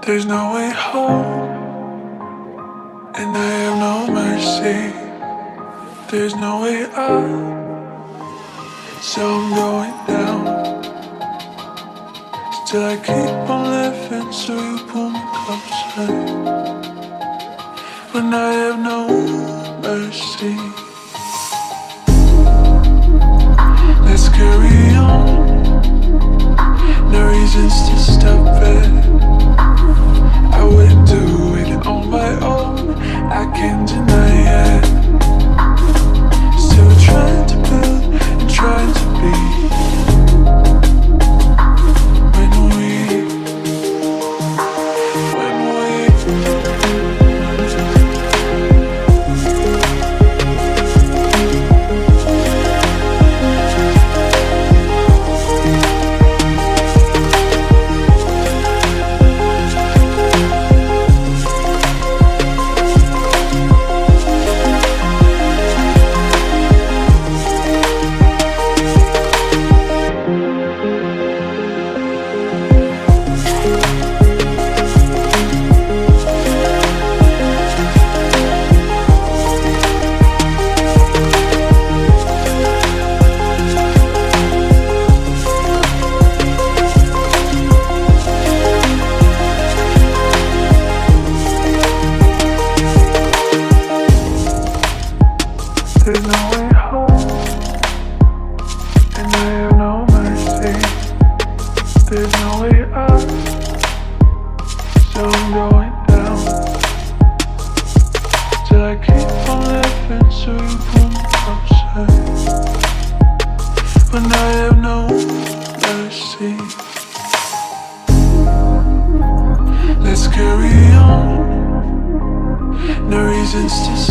There's no way home, and I have no mercy. There's no way up, so I'm going down. Still I keep on living, so you pull me closer. When I have no mercy, let's carry on. No reasons to stop it. I wouldn't do it on my own, I can't deny it. There's no way home, and I have no mercy. There's no way up, so I'm going down. Till I keep on living, so you pull me upside. But now I have no mercy. Let's carry on. No reasons to